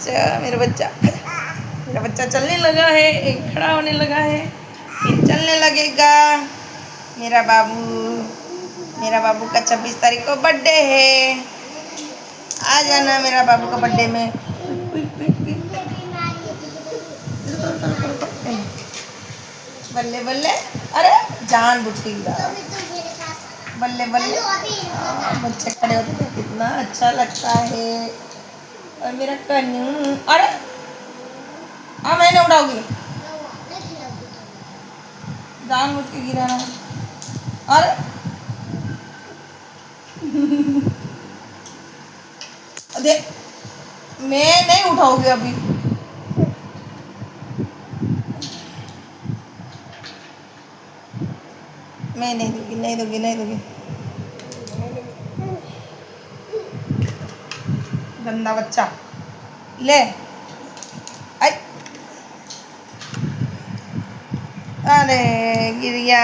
मेरा बच्चा, मेरा बच्चा चलने लगा है, एक खड़ा होने लगा है, एक चलने लगेगा। मेरा बाबू का 26 तारीख को बर्थडे है। आ जाना मेरा बाबू का बर्थडे में। बल्ले बल्ले, अरे जान बुझ के गिरा। बल्ले बल्ले, बच्चे खड़े होते थे कितना अच्छा लगता है। और मेरा कन्नू, अरे मैंने उड़ाऊंगी, जान बुझ के गिरा ना। अरे देख, मैं नहीं उठाऊंगी अभी। मैं नहीं दूंगी, नहीं दूंगी, नहीं दूंगी। गंदा बच्चा, ले। आई, अरे गिर गया।